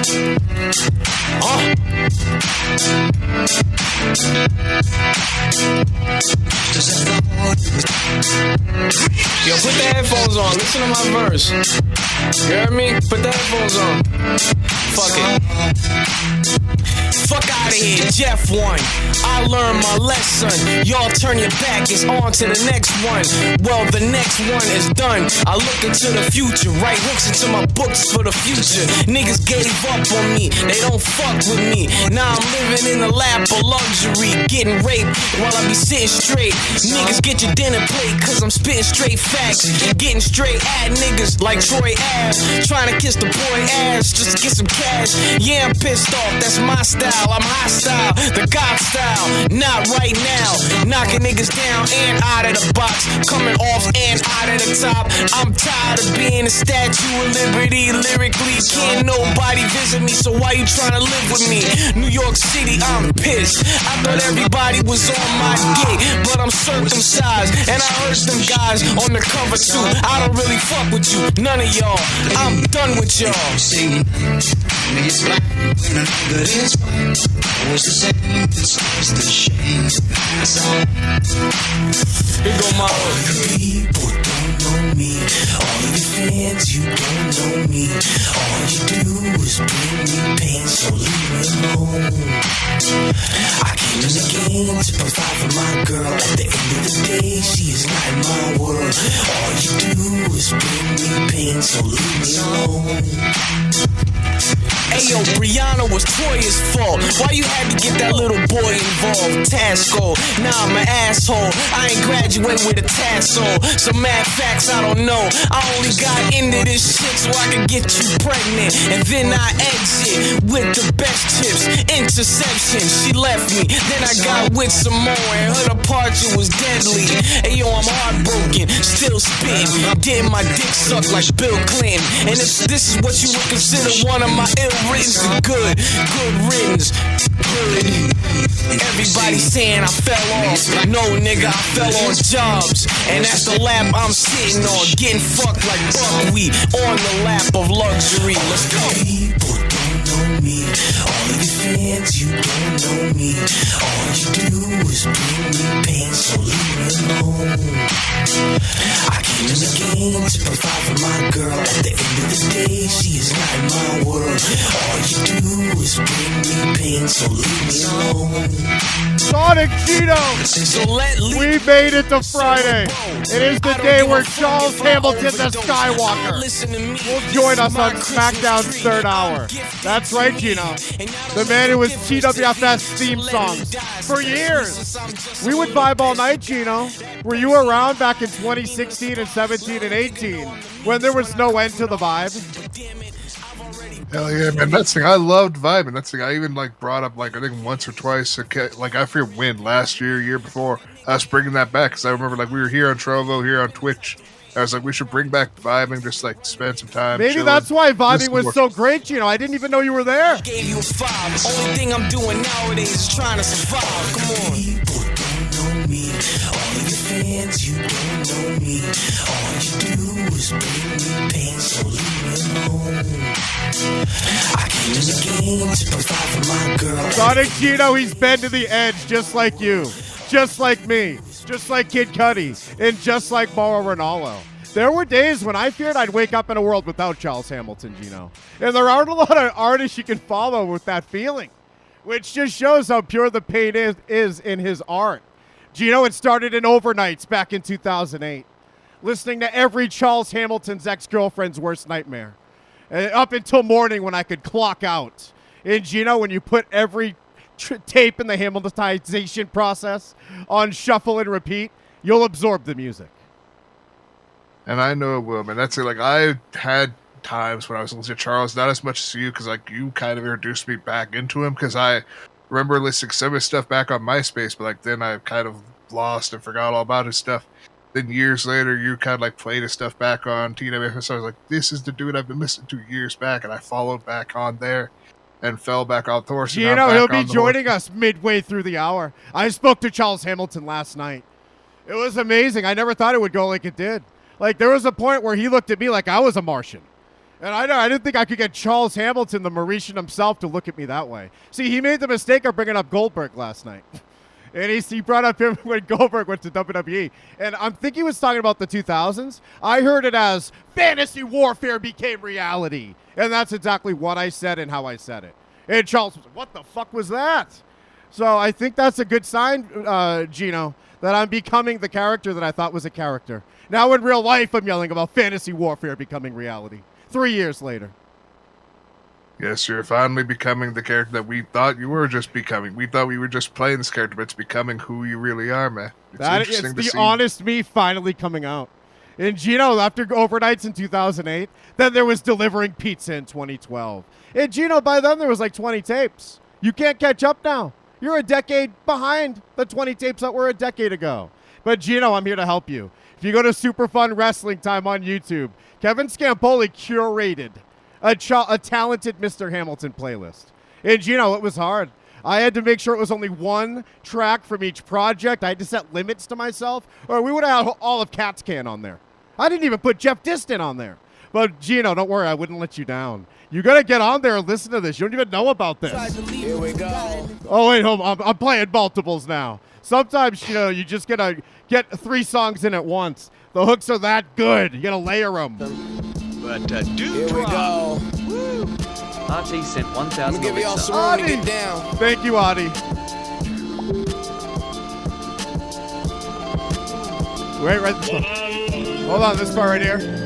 Yo, put the headphones on. Listen to my verse. You heard me? Put the headphones on. Fuck it. Fuck out of here, Jeff won. I learned my lesson. Y'all turn your back, it's on to the next one. Well, the next one is done. I look into the future, write hooks into my books for the future. Niggas gave up on me, they don't fuck with me. Now I'm living in the lap of luxury, getting raped while I be sitting straight. Niggas get your dinner plate, cause I'm spitting straight facts. Getting straight at niggas like Troy Ave. Trying to kiss the boy ass just to get some cash. Yeah, I'm pissed off, that's my style. I'm hostile, the God style. Not right now. Knocking niggas down and out of the box. Coming off and out of the top. I'm tired of being a Statue of Liberty. Lyrically, can't nobody visit me, so why you trying to live with me? New York City, I'm pissed. I thought everybody was on my dick, but I'm circumcised. And I heard them guys on the cover too. I don't really fuck with you, none of y'all. I'm done with y'all. Was the same, it's just a shame. Here go my all the people don't know me. All of the fans, you don't know me. All you do is bring me pain, so leave me alone. I came in the game to provide for my girl. At the end of the day, she is not in my world. All you do is bring me pain, so leave me alone. Ayo, Brianna was Toya's fault. Why you had to get that little boy involved? Tasco, nah, I'm an asshole. I ain't graduated with a tassel. Some mad facts I don't know. I only got into this shit so I could get you pregnant. And then I exit with the best tips. Interception, she left me. Then I got with some more and her departure was deadly. Ayo, I'm heartbroken, still spitting. Getting my dick sucked like Bill Clinton. And if this is what you would consider one of my ill riddance, good riddance, good. Everybody saying I fell off. No, nigga, I fell on jobs. And that's the lap I'm sitting on, getting fucked like buckwheat on the lap of luxury. Let's go. People don't know me. All of the fans, you don't know me. All you do is bring me pain, so leave me alone. I came in the game to provide for my girl. At the end of the day, she is not in my world. All you do is bring me pain, so leave me alone. Sonic Kino! So We made it to Friday. It is the day where Charles Hamilton, the Skywalker, will join us on Smackdown's third hour. That's right, Gino. The man who was TWFS theme songs for years. We would vibe all night, Gino. Were you around back in 2016 and 17 and 18 when there was no end to the vibe? Hell yeah, man. That's the thing. I loved vibing. That's the thing. I even brought up I think once or twice. I forget when, last year before. I was bringing that back because I remember we were here on Trovo, here on Twitch. I was like, we should bring back vibing, just spend some time. Maybe chilling. That's why vibing was so great, I didn't even know you were there. Gave you a 5. Only thing I'm doing nowadays is trying to survive. Come on. People don't know me. All of your fans, you don't know me. All you do is bring me pain, so leave me alone. I came in the game to provide for my girl. Sonic Gino, he's been to the edge just like you, just like me, just like Kid Cudi, and just like Mauro Ronaldo. There were days when I feared I'd wake up in a world without Charles Hamilton, Gino. And there aren't a lot of artists you can follow with that feeling, which just shows how pure the pain is in his art. Gino, it started in overnights back in 2008, listening to every Charles Hamilton's ex-girlfriend's worst nightmare. Up until morning when I could clock out. And Gino, when you put every tape in the Hamiltonization process on shuffle and repeat, you'll absorb the music. And I know it will, man. That's it. I had times when I was listening to Charles, not as much as you, because you kind of introduced me back into him, because I remember listening to some of his stuff back on MySpace, but then I kind of lost and forgot all about his stuff. Then years later, you kind of played his stuff back on TWFS. I was like, this is the dude I've been listening to years back, and I followed back on there and fell back off the horse. Gino, he'll be joining us midway through the hour. I spoke to Charles Hamilton last night. It was amazing. I never thought it would go like it did. There was a point where he looked at me like I was a Martian. And I didn't think I could get Charles Hamilton, the Mauritian himself, to look at me that way. See, he made the mistake of bringing up Goldberg last night. And he brought up him when Goldberg went to WWE. And I'm thinking he was talking about the 2000s. I heard it as fantasy warfare became reality. And that's exactly what I said and how I said it. And Charles was like, what the fuck was that? So I think that's a good sign, Gino, that I'm becoming the character that I thought was a character. Now in real life, I'm yelling about fantasy warfare becoming reality. 3 years later. Yes, you're finally becoming the character that we thought you were just becoming. We thought we were just playing this character, but it's becoming who you really are, man. It's the honest me finally coming out. And Gino, after overnights in 2008, then there was delivering pizza in 2012. And Gino, by then there was like 20 tapes. You can't catch up now. You're a decade behind the 20 tapes that were a decade ago. But Gino, I'm here to help you. If you go to Super Fun Wrestling Time on YouTube, Kevin Scampoli curated a talented Mr. Hamilton playlist. And Gino, it was hard. I had to make sure it was only one track from each project. I had to set limits to myself, or we would have had all of Cat's Can on there. I didn't even put Jeff Diston on there. But Gino, don't worry, I wouldn't let you down. You gotta get on there and listen to this. You don't even know about this. Here we go. Oh wait, hold on. I'm playing multiples now. Sometimes, you just gotta get 3 songs in at once. The hooks are that good. You gotta layer them. But Here we go. RT sent 1,000 Let me give y'all some room to get down. Thank you, Adi. Wait, right. Hold on, this part right here.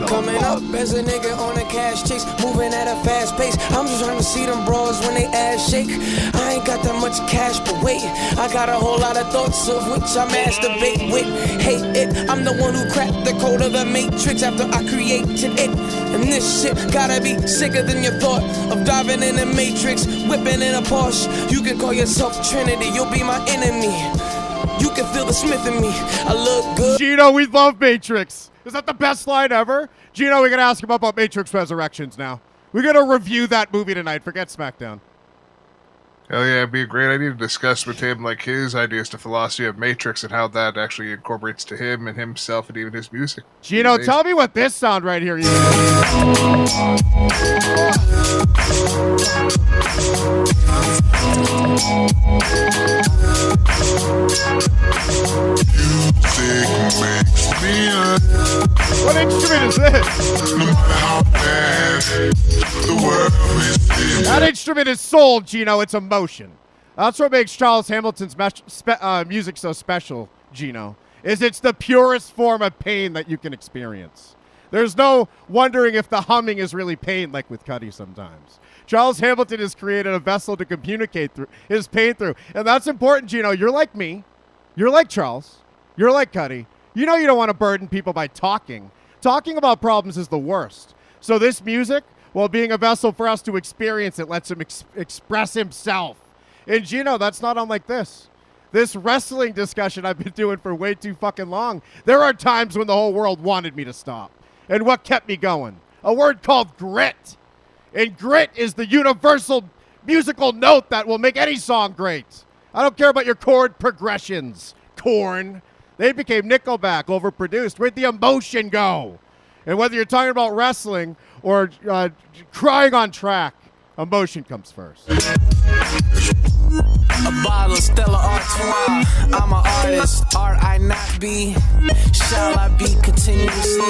Coming up as a nigga on a cash chase, moving at a fast pace. I'm just trying to see them bras when they ass shake. I ain't got that much cash, but wait, I got a whole lot of thoughts of which I masturbate with. Hate it, I'm the one who cracked the code of the matrix after I created it. And this shit gotta be sicker than your thought of diving in the matrix, whipping in a Porsche. You can call yourself Trinity, you'll be my enemy. You can feel the Smith in me. I look good. Gino, we love Matrix. Is that the best line ever? Gino, we gotta ask him about Matrix Resurrections now. We're gonna review that movie tonight. Forget Smackdown. Hell yeah, it'd be a great idea to discuss with him like his ideas to philosophy of Matrix and how that actually incorporates to him and himself and even his music. Gino, tell me what this sound right here is. What instrument is this? That instrument is soul, Gino. It's emotion. That's what makes Charles Hamilton's music so special, Gino, is it's the purest form of pain that you can experience. There's no wondering if the humming is really pain like with Cuddy sometimes. Charles Hamilton has created a vessel to communicate through his pain through. And that's important, Gino. You're like me. You're like Charles. You're like Cuddy. You know you don't want to burden people by talking. Talking about problems is the worst. So this music, while being a vessel for us to experience it, lets him express himself. And Gino, that's not unlike this. This wrestling discussion I've been doing for way too fucking long. There are times when the whole world wanted me to stop. And what kept me going? A word called grit. And grit is the universal musical note that will make any song great. I don't care about your chord progressions. Korn. They became Nickelback, overproduced. Where'd the emotion go? And whether you're talking about wrestling or crying on track, emotion comes first. A bottle of Stella Artois. I'm an artist. Art I not be? Shall I be continuously?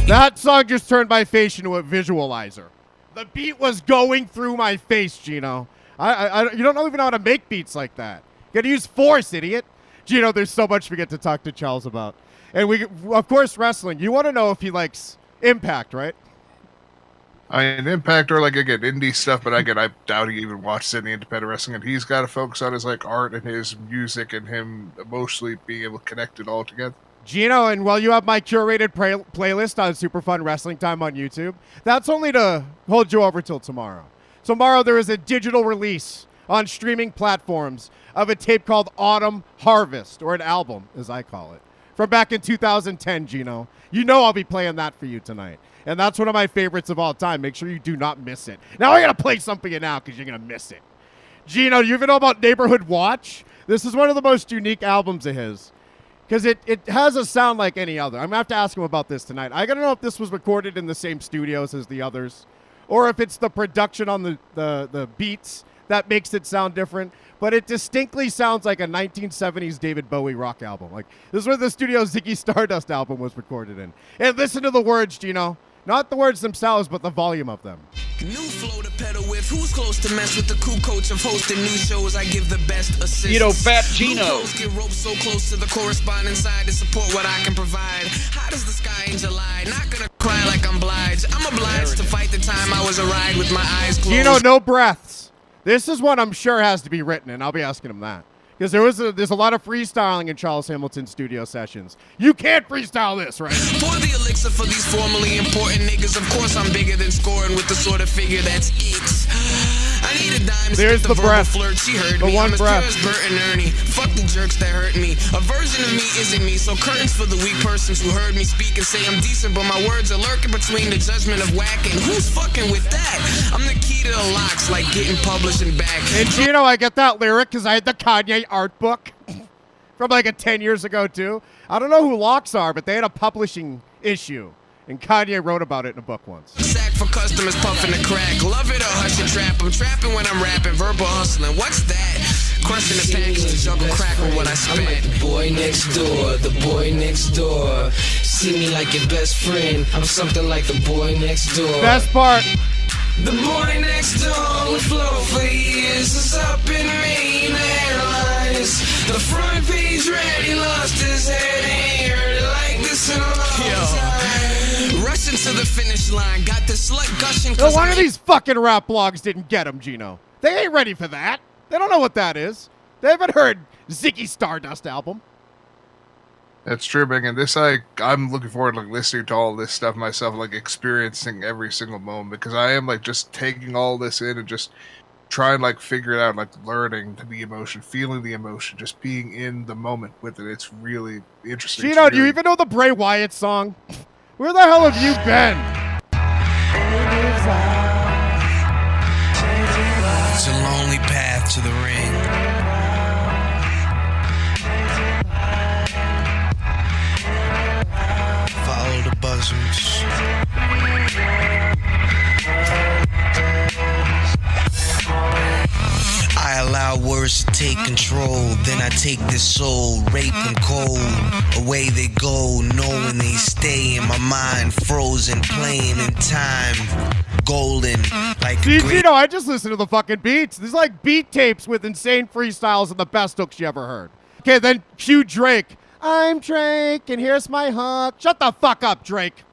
That song just turned my face into a visualizer. The beat was going through my face, Gino. You don't even know how to make beats like that. You gotta use force, idiot. Gino, there's so much we get to talk to Charles about. And we, of course, wrestling. You want to know if he likes Impact, right? An Impact or like again indie stuff, but again I doubt he even watches any independent wrestling, and he's got to focus on his like art and his music and him emotionally being able to connect it all together. Gino, and while you have my curated playlist on Super Fun Wrestling Time on YouTube, that's only to hold you over till tomorrow. Tomorrow there is a digital release on streaming platforms of a tape called Autumn Harvest, or an album, as I call it, from back in 2010, Gino. You know I'll be playing that for you tonight. And that's one of my favorites of all time. Make sure you do not miss it. Now I gotta play something now because you're gonna miss it. Gino, do you even know about Neighborhood Watch? This is one of the most unique albums of his. Because it has a sound like any other. I'm going to have to ask him about this tonight. I got to know if this was recorded in the same studios as the others. Or if it's the production on the beats that makes it sound different. But it distinctly sounds like a 1970s David Bowie rock album. Like, this is where the studio Ziggy Stardust album was recorded in. And listen to the words, Gino. Not the words themselves, but the volume of them. New flow to pedal with. Who's close to mess with the cool coach of hosting new shows? I give the best assist. Keto Fat Gino. Get roped so close to the corresponding side to support what I can provide. How does the sky in July? Not gonna cry like I'm obliged. I'm obliged to fight the time I was a ride with my eyes closed. Gino, no breaths. This is one I'm sure has to be written, and I'll be asking him that. Because there's a lot of freestyling in Charles Hamilton's studio sessions. You can't freestyle this, right? For the elixir for these formally important niggas, of course I'm bigger than scoring with the sort of figure that's it. I need a dime. There's the breath. Flirt. She heard the me. one I'm breath. as pure as Bert and Ernie. Fuck the jerks that hurt me. A version of me isn't me. So curtains for the weak persons who heard me speak and say I'm decent, but my words are lurking between the judgment of whacking. Who's fucking with that? I'm the key to the locks, like getting published and back. And Gino, I get that lyric because I had the Kanye art book from like 10 years ago too. I don't know who locks are, but they had a publishing issue. And Kanye wrote about it in a book once. Sack for customers puffing the crack. Love it or hush and trap. I'm trapping when I'm rapping. Verbal hustling. What's that? Crushing the package to juggle crack with what I spent. I'm like the boy next door, the boy next door. See me like your best friend. I'm something like the boy next door. Best part. The boy next door would flow for years. It's up in Maine Airlines. The front page read he lost his head. Ain't heard it like this in a long time. Rushing to the finish line. Got the slut gushing. No wonder these fucking rap blogs didn't get him, Gino. They ain't ready for that. They don't know what that is. They haven't heard Ziggy Stardust album. That's true, Bing. And this, I'm looking forward to listening to all this stuff myself, experiencing every single moment, because I am just taking all this in and just trying figure it out, learning the emotion, feeling the emotion, just being in the moment with it. It's really interesting. Gino, do you even know the Bray Wyatt song? Where the hell have you been? It's a lonely path to the ring. Follow the buzzards. I allow words to take control. Then I take this soul, rape them cold. Away they go, knowing they stay in my mind, frozen, playing in time. Golden, like See, Gino, I just listen to the fucking beats. These beat tapes with insane freestyles and the best hooks you ever heard. Okay, then cue Drake. I'm Drake, and here's my hook. Shut the fuck up, Drake.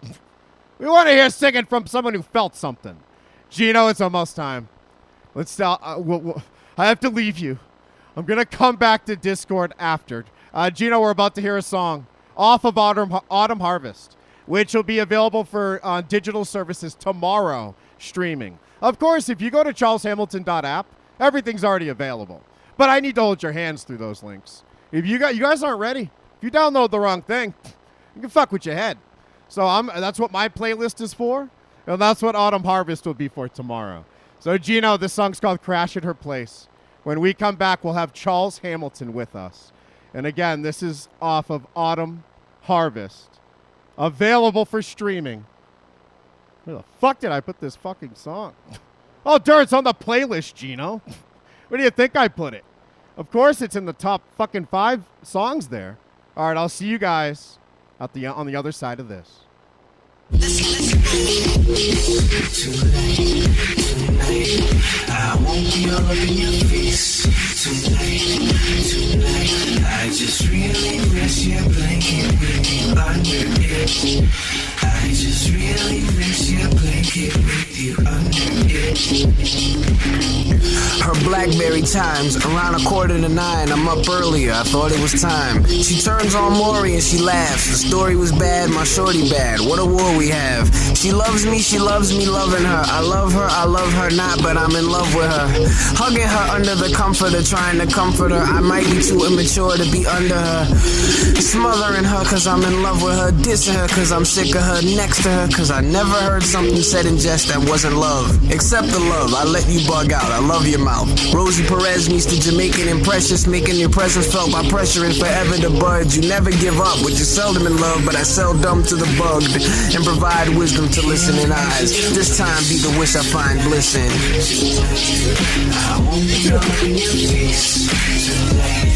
We want to hear singing from someone who felt something. Gino, it's almost time. Let's I have to leave you. I'm going to come back to Discord after. Gino, we're about to hear a song off of Autumn Harvest, which will be available for digital services tomorrow streaming. Of course, if you go to charleshamilton.app, everything's already available. But I need to hold your hands through those links. If you guys aren't ready, if you download the wrong thing, you can fuck with your head. So that's what my playlist is for, and that's what Autumn Harvest will be for tomorrow. So Gino, this song's called Crash at Her Place. When we come back, we'll have Charles Hamilton with us. And again, this is off of Autumn Harvest. Available for streaming. Where the fuck did I put this fucking song? Oh, darn, it's on the playlist, Gino. Where do you think I put it? Of course, it's in the top fucking 5 songs there. All right, I'll see you guys on the other side of this. I won't be all up in your face tonight. I just really wish your blanket with you under it. I just really wish your blanket with you under it. Her BlackBerry times around 8:45. I'm up earlier. I thought it was time. She turns on Maury and she laughs. The story was bad, my shorty bad. What a war we have. She loves me, loving her. I love her not, but I'm in love with her. Hugging her under the comforter, trying to comfort her. I might be too immature to be under her. Smothering her cause I'm in love with her. Dissing her cause I'm sick of her. Next to to her cause I never heard something said in jest that wasn't love. Accept the love, I let you bug out, I love your mouth. Rosie Perez meets the Jamaican and Precious, making your presence felt by pressure and forever the buds. You never give up, but you're seldom in love, but I sell dumb to the bugged and provide wisdom to listening eyes. This time be the wish I find bliss in. I won't be all in your face tonight.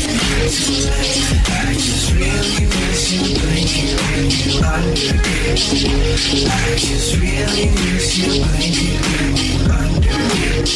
I just really miss your blanket when you under it. I just really miss your blanket when you under it.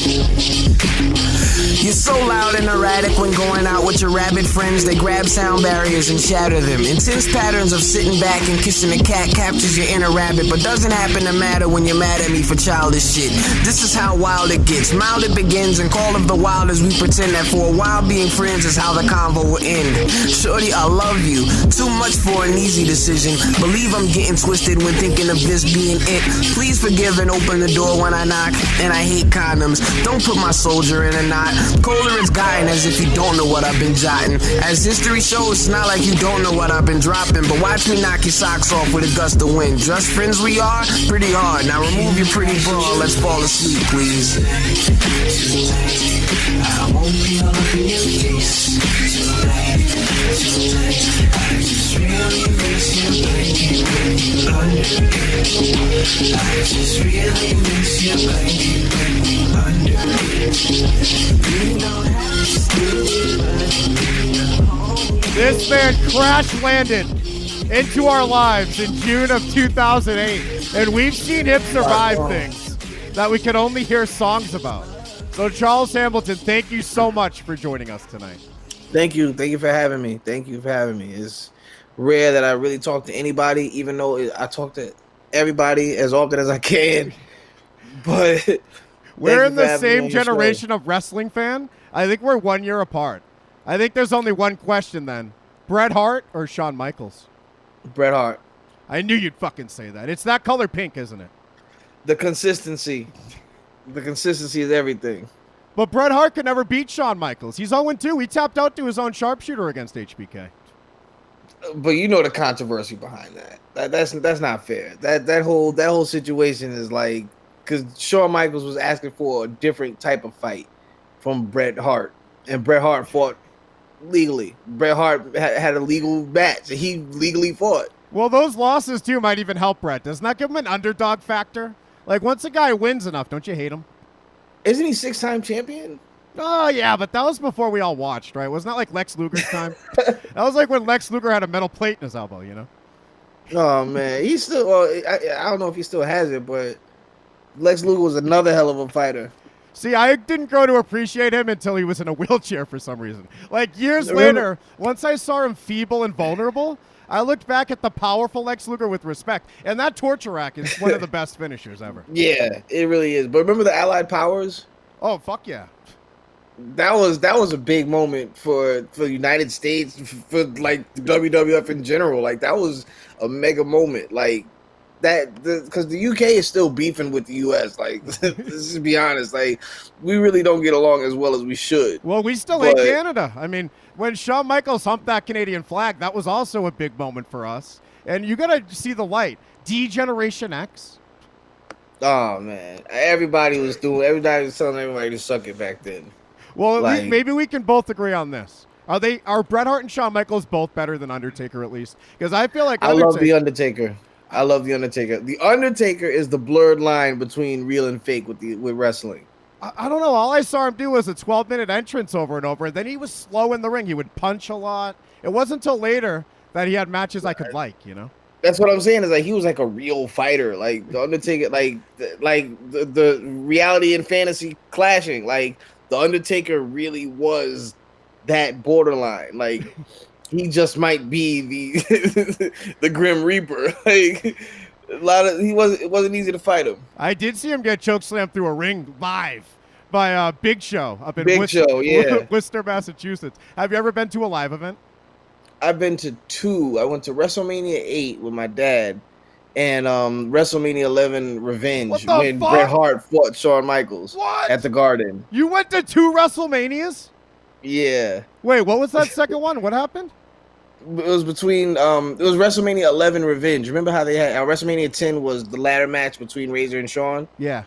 You're so loud and erratic when going out with your rabid friends. They grab sound barriers and shatter them. Intense patterns of sitting back and kissing a cat captures your inner rabbit, but doesn't happen to matter when you're mad at me for childish shit. This is how wild it gets. Mild it begins, and call of the wild as we pretend that for a while being friends is how the convo will end. Shorty, I love you. Too much for an easy decision. Believe I'm getting twisted when thinking of this being it. Please forgive and open the door when I knock. And I hate condoms. Don't put my soldier in a knot. Colder it's gotten as if you don't know what I've been jotting. As history shows, it's not like you don't know what I've been dropping. But watch me knock your socks off with a gust of wind. Just friends we are? Pretty hard. Now remove your pretty bra. Let's fall asleep, please. I won't be all in your face tonight. I just really miss your blanket when you under it. I just really miss your blanket when you under it. You don't have to stay. This man crash landed into our lives in June of 2008, and we've seen him survive things that we can only hear songs about. So Charles Hamilton, thank you so much for joining us tonight. Thank you for having me. It's rare that I really talk to anybody, even though I talk to everybody as often as I can. But we're in the same generation of wrestling fan. I think we're 1 year apart. I think there's only one question then. Bret Hart or Shawn Michaels? Bret Hart. I knew you'd fucking say that. It's that color pink, isn't it? The consistency. The consistency is everything. But Bret Hart could never beat Shawn Michaels. He's 0-2. He tapped out to his own sharpshooter against HBK. But you know the controversy behind that. That's not fair. That whole situation is like, because Shawn Michaels was asking for a different type of fight from Bret Hart, and Bret Hart fought legally. Bret Hart had a legal match. He legally fought. Well, those losses too might even help Bret. Doesn't that give him an underdog factor? Like once a guy wins enough, don't you hate him? Isn't he 6-time champion? Oh, yeah, but that was before we all watched, right? It was not like Lex Luger's time. That was like when Lex Luger had a metal plate in his elbow, you know? Oh, man. He's still, well, I don't know if he still has it, but Lex Luger was another hell of a fighter. See, I didn't grow to appreciate him until he was in a wheelchair for some reason. Like years later, once I saw him feeble and vulnerable, I looked back at the powerful Lex Luger with respect. And that torture rack is one of the best finishers ever. Yeah, it really is. But remember the Allied Powers? Oh, fuck yeah. That was a big moment for the United States, for like the WWF in general. Like that was a mega moment. Like that, because the UK is still beefing with the US. Like let's just be honest. Like we really don't get along as well as we should. Well, we still hate Canada. I mean, when Shawn Michaels humped that Canadian flag, that was also a big moment for us. And you gotta see the light. D-Generation X. Oh man, everybody was telling everybody to suck it back then. Well, maybe we can both agree on this. Are Bret Hart and Shawn Michaels both better than Undertaker at least? Because I feel like I love The Undertaker. The Undertaker is the blurred line between real and fake with wrestling. I don't know. All I saw him do was a 12-minute entrance over and over, and then he was slow in the ring. He would punch a lot. It wasn't until later that he had matches I could like, you know? That's what I'm saying. Is like he was like a real fighter. Like the Undertaker, like the reality and fantasy clashing. Like the Undertaker really was that borderline. Like he just might be the the Grim Reaper. Like it wasn't easy to fight him. I did see him get chokeslammed through a ring live by Big Show up in Worcester, Massachusetts. Have you ever been to a live event? I've been to 2. I went to WrestleMania 8 with my dad, and WrestleMania 11 Revenge when Bret Hart fought Shawn Michaels at the Garden. You went to 2 WrestleManias? Yeah. Wait, what was that second one? What happened? It was between it was WrestleMania 11 Revenge. Remember how they had WrestleMania 10 was the ladder match between Razor and Shawn. Yeah.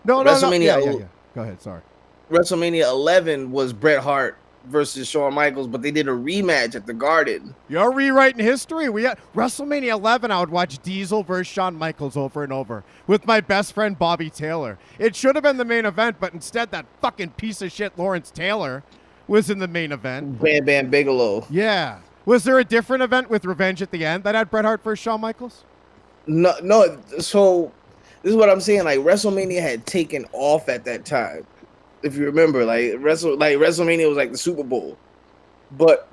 No. WrestleMania Yeah. Go ahead. Sorry. WrestleMania 11 was Bret Hart versus Shawn Michaels, but they did a rematch at the Garden. You're rewriting history. We got WrestleMania 11. I would watch Diesel versus Shawn Michaels over and over with my best friend Bobby Taylor. It should have been the main event, but instead that fucking piece of shit Lawrence Taylor was in the main event. Bam Bam Bigelow. Yeah. Was there a different event with Revenge at the end that had Bret Hart versus Shawn Michaels? No. So this is what I'm saying. Like WrestleMania had taken off at that time. If you remember, WrestleMania was like the Super Bowl, but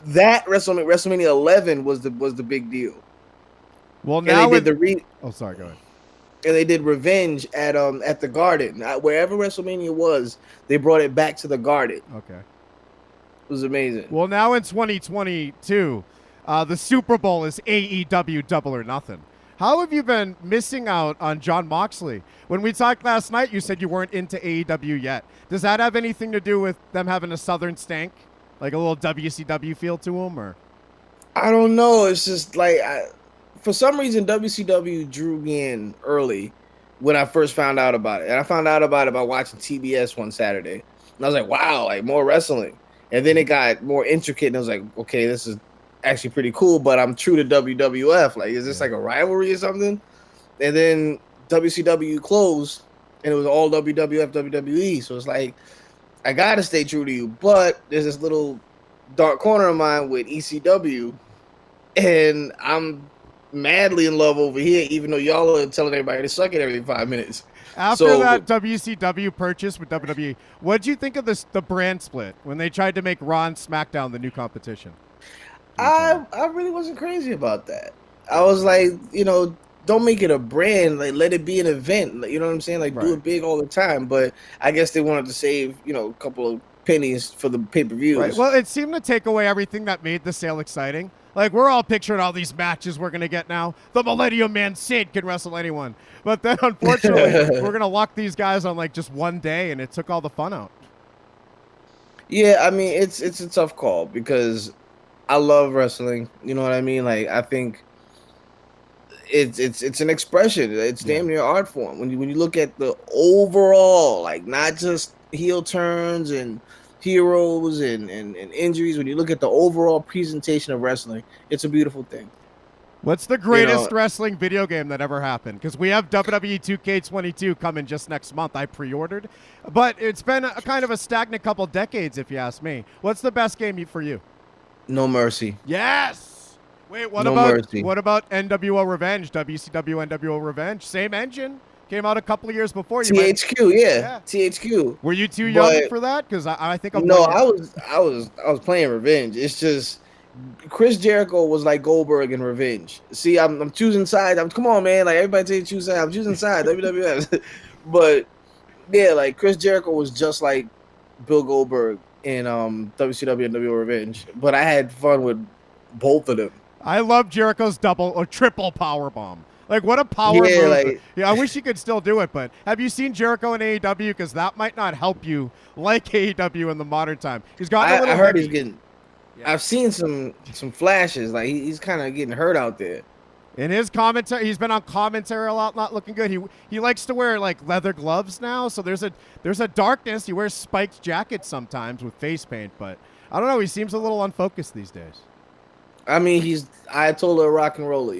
that WrestleMania 11 was the big deal. Well, now and they did oh, sorry, go ahead. And they did Revenge at the Garden. Wherever WrestleMania was, they brought it back to the Garden. Okay, it was amazing. Well, now in 2022, the Super Bowl is AEW Double or Nothing. How have you been missing out on Jon Moxley? When we talked last night, you said you weren't into AEW yet. Does that have anything to do with them having a Southern stank? Like a little WCW feel to them? Or I don't know. It's just like, for some reason, WCW drew me in early when I first found out about it. And I found out about it by watching TBS one Saturday. And I was like, wow, like more wrestling. And then it got more intricate. And I was like, okay, this is actually pretty cool, but I'm true to WWF. Like, is this like a rivalry or something? And then WCW closed, and it was all WWF, WWE. So it's like, I gotta stay true to you. But there's this little dark corner of mine with ECW, and I'm madly in love over here, even though y'all are telling everybody to suck it every 5 minutes. After that WCW purchase with WWE, what did you think of the brand split when they tried to make Raw and SmackDown the new competition? I really wasn't crazy about that. I was like, don't make it a brand. Like, let it be an event. Like, you know what I'm saying? Like, do it big all the time. But I guess they wanted to save, a couple of pennies for the pay-per-views. Right. Well, it seemed to take away everything that made the sale exciting. Like, we're all picturing all these matches we're going to get now. The Millennium Man Sid can wrestle anyone. But then, unfortunately, we're going to lock these guys on, like, just one day, and it took all the fun out. Yeah, I mean, it's a tough call because I love wrestling. You know what I mean? Like, I think it's an expression. It's damn near art form. When you look at the overall, like, not just heel turns and heroes and injuries, when you look at the overall presentation of wrestling, it's a beautiful thing. What's the greatest wrestling video game that ever happened? Because we have WWE 2K22 coming just next month. I pre-ordered. But it's been a kind of a stagnant couple decades, if you ask me. What's the best game for you? No Mercy. Yes. Wait, what No about Mercy. What about NWO Revenge? WCW NWO Revenge, same engine, came out a couple of years before. THQ, yeah. THQ. Were you too young for that? Because I think I was playing Revenge. It's just Chris Jericho was like Goldberg in Revenge. See, I'm choosing sides. Come on, man. Like, everybody say choose sides. I'm choosing sides. WWF. But yeah, like Chris Jericho was just like Bill Goldberg in WCW and NWO Revenge. But I had fun with both of them. I love Jericho's double or triple power bomb. Like, what a power move. Like, I wish he could still do it, but have you seen Jericho in AEW? Because that might not help you like AEW in the modern time. He's got a little I heard heavy. he's getting I've seen some flashes. Like, he's kind of getting hurt out there. In his commentary, he's been on commentary a lot, not looking good. He likes to wear like leather gloves now, so there's a darkness. He wears spiked jackets sometimes with face paint, but I don't know. He seems a little unfocused these days. I mean, he's Ayatollah rock and roller.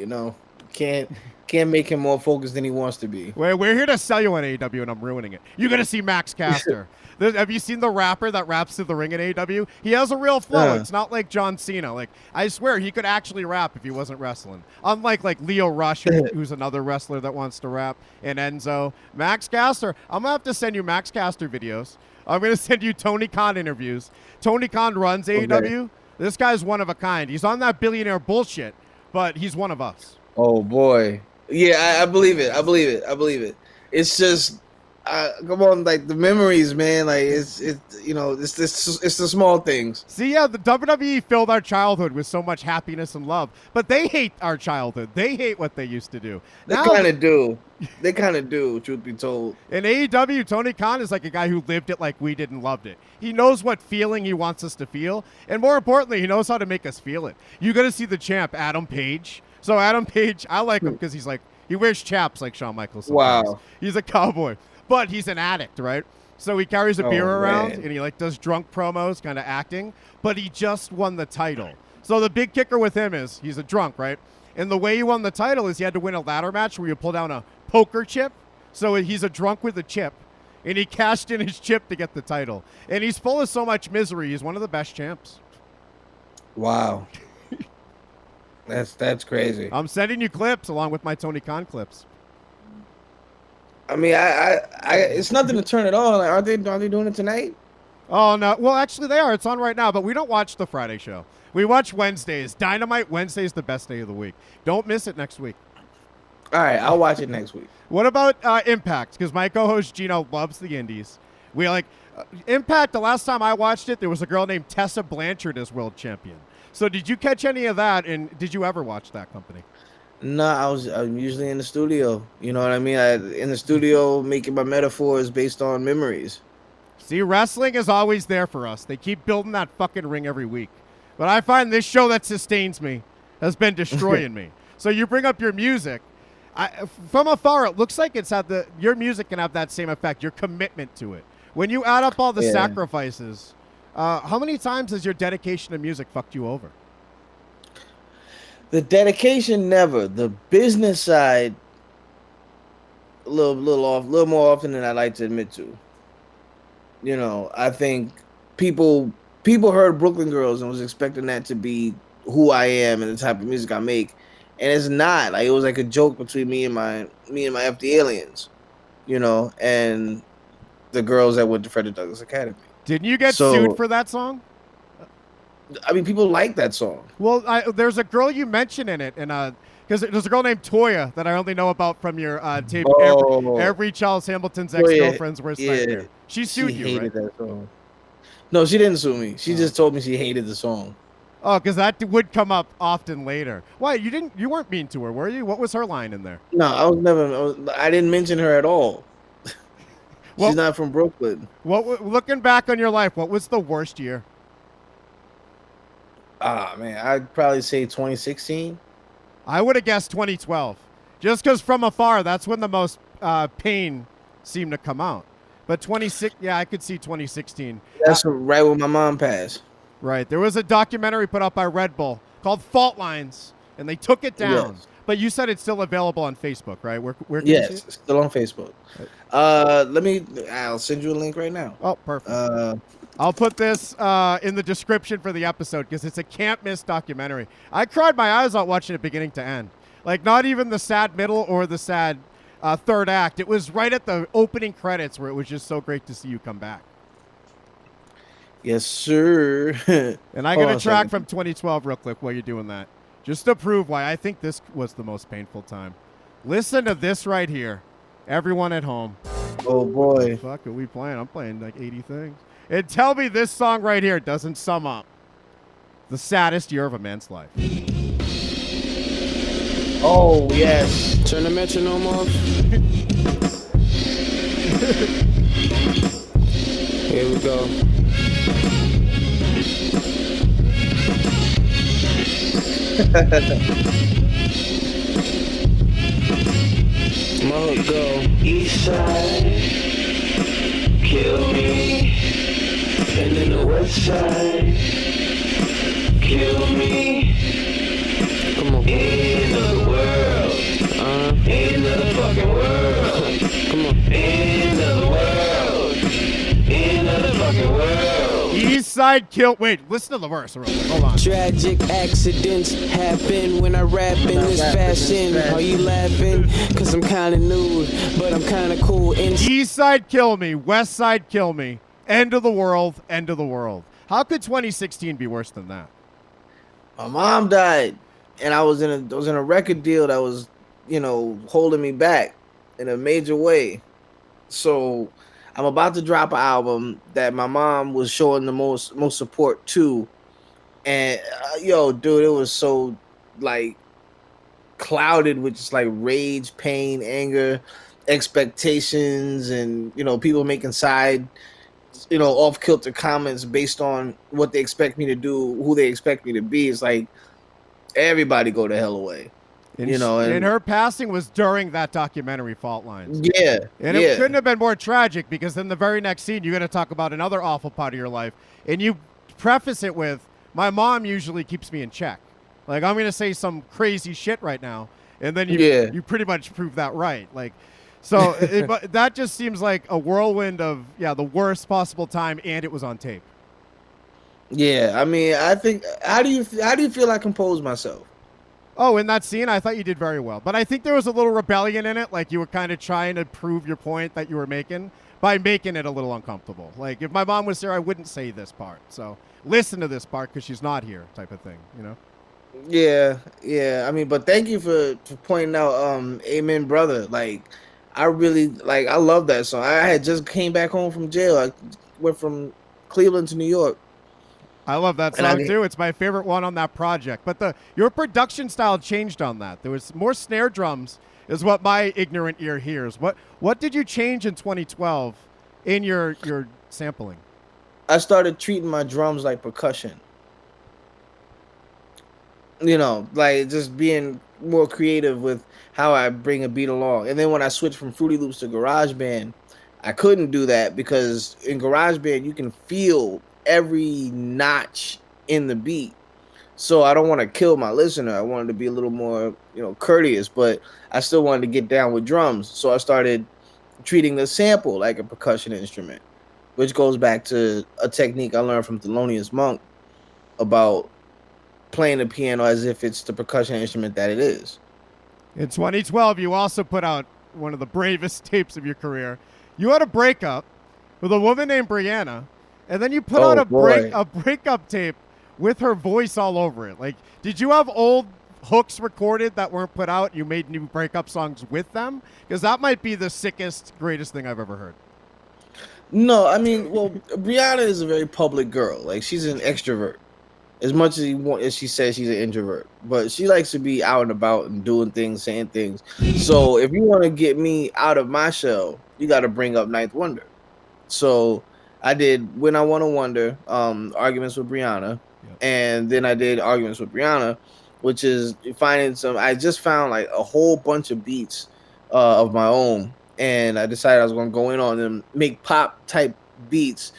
Can't make him more focused than he wants to be. We're here to sell you on AEW, and I'm ruining it. You're gonna see Max Caster. Have you seen the rapper that raps through the ring at AEW? He has a real flow. It's not like John Cena. Like, I swear he could actually rap if he wasn't wrestling. Unlike like Leo Rush, who's another wrestler that wants to rap, and Enzo. Max Caster. I'm gonna have to send you Max Caster videos. I'm gonna send you Tony Khan interviews. Tony Khan runs AEW. This guy's one of a kind. He's on that billionaire bullshit, but he's one of us. Oh boy. Yeah, I believe it. I believe it. It's just, come on, like the memories, man. Like it's the small things. See, yeah, the WWE filled our childhood with so much happiness and love, but they hate our childhood. They hate what they used to do. They kind of do. They kind of do, truth be told. In AEW, Tony Khan is like a guy who lived it like we did and loved it. He knows what feeling he wants us to feel, and more importantly, he knows how to make us feel it. You got to see the champ, Adam Page. So Adam Page, I like him because he wears chaps like Shawn Michaels sometimes. Wow. He's a cowboy, but he's an addict, right? So he carries a beer around, man. and he like does drunk promos, kind of acting, but he just won the title. So the big kicker with him is he's a drunk, right? And the way he won the title is he had to win a ladder match where you pull down a poker chip. So he's a drunk with a chip, and he cashed in his chip to get the title. And he's full of so much misery. He's one of the best champs. Wow. That's crazy. I'm sending you clips along with my Tony Khan clips. I mean, I it's nothing to turn it on. Like, are they doing it tonight? Oh, no. Well, actually, they are. It's on right now, but we don't watch the Friday show. We watch Wednesdays. Dynamite Wednesday is the best day of the week. Don't miss it next week. All right, I'll watch it next week. What about Impact? Because my co-host Gino loves the indies. We like Impact. The last time I watched it, there was a girl named Tessa Blanchard as world champion. So did you catch any of that? And did you ever watch that company? No, I'm usually in the studio. You know what I mean? In the studio making my metaphors based on memories. See, wrestling is always there for us. They keep building that fucking ring every week. But I find this show that sustains me has been destroying me. So you bring up your music. From afar, it looks like your music can have that same effect, your commitment to it. When you add up all the sacrifices, how many times has your dedication to music fucked you over? The dedication, never. The business side, a little more often than I like to admit to. You know, I think people heard Brooklyn Girls and was expecting that to be who I am and the type of music I make, and it's not. Like, it was like a joke between me and my FD aliens, you know, and the girls that went to Frederick Douglass Academy. Didn't you get sued for that song? I mean, people like that song. Well, there's a girl you mentioned in it, and because there's a girl named Toya that I only know about from your tape. Every Charles Hamilton's ex-girlfriend's worst nightmare. She sued you, hated right? that song. No, she didn't sue me. She just told me she hated the song. Oh, because that would come up often later. Why you weren't mean to her, were you? What was her line in there? No, I didn't mention her at all. She's not from Brooklyn. Looking back on your life, what was the worst year? Man, I'd probably say 2016. I would have guessed 2012. Just because from afar, that's when the most pain seemed to come out. But I could see 2016. That's right when my mom passed. Right. There was a documentary put out by Red Bull called Fault Lines, and they took it down. Yes. But you said it's still available on Facebook, right? Where can you see it? It's still on Facebook. I'll send you a link right now. Oh, perfect. I'll put this in the description for the episode because it's a can't miss documentary. I cried my eyes out watching it beginning to end. Like, not even the sad middle or the sad third act. It was right at the opening credits where it was just so great to see you come back. Yes, sir. And I got a track from 2012 real quick while you're doing that, just to prove why I think this was the most painful time. Listen to this right here. Everyone at home. Oh, boy. What the fuck are we playing? I'm playing like 80 things. And tell me this song right here doesn't sum up the saddest year of a man's life. Oh, yes. Turn the metronome off. Here we go. My go. East side, kill me. And then the west side, kill me. Come on. End of the world. End of the fucking world. Come on. End of the world. End of the fucking world. East Side Kill. Wait, listen to the verse. Hold on. Tragic accidents happen when I rap in this fashion. Are you laughing? Cause I'm kinda nude, but I'm kinda cool. East Side Kill Me. West Side Kill Me. End of the world. End of the world. How could 2016 be worse than that? My mom died, and I was in a record deal that was, holding me back in a major way. So I'm about to drop an album that my mom was showing the most support to, and yo, dude, it was so like clouded with just like rage, pain, anger, expectations, and people making side, off kilter comments based on what they expect me to do, who they expect me to be. It's like everybody go the hell away. And her passing was during that documentary, Fault Lines. Yeah. And it couldn't have been more tragic, because then the very next scene, you're going to talk about another awful part of your life. And you preface it with, my mom usually keeps me in check. Like, I'm going to say some crazy shit right now. And then you pretty much prove that right. Like, so but that just seems like a whirlwind of, the worst possible time. And it was on tape. Yeah. I mean, I think, how do you feel I composed myself? Oh, in that scene, I thought you did very well. But I think there was a little rebellion in it. Like, you were kind of trying to prove your point that you were making by making it a little uncomfortable. Like, if my mom was there, I wouldn't say this part. So listen to this part because she's not here, type of thing, Yeah. I mean, but thank you for pointing out Amen Brother. Like, I really, I love that song. I had just came back home from jail. I went from Cleveland to New York. I love that song too. It's my favorite one on that project. But your production style changed on that. There was more snare drums, is what my ignorant ear hears. What did you change in 2012 in your sampling? I started treating my drums like percussion. Like just being more creative with how I bring a beat along. And then when I switched from Fruity Loops to GarageBand, I couldn't do that because in GarageBand you can feel every notch in the beat. So I don't want to kill my listener. I wanted to be a little more, courteous, but I still wanted to get down with drums. So I started treating the sample like a percussion instrument, which goes back to a technique I learned from Thelonious Monk about playing the piano as if it's the percussion instrument that it is. In 2012, you also put out one of the bravest tapes of your career. You had a breakup with a woman named Brianna, and then you put out a breakup tape with her voice all over it. Like, did you have old hooks recorded that weren't put out? You made new breakup songs with them? Because that might be the sickest, greatest thing I've ever heard. No, I mean, well, Brianna is a very public girl. Like, she's an extrovert. As much as she says she's an introvert, but she likes to be out and about and doing things, saying things. So if you want to get me out of my shell, you got to bring up Ninth Wonder. So I did When I Want to Wonder, Arguments with Brianna, and then I did Arguments with Brianna, which is finding I just found like a whole bunch of beats of my own, and I decided I was going to go in on them, make pop type beats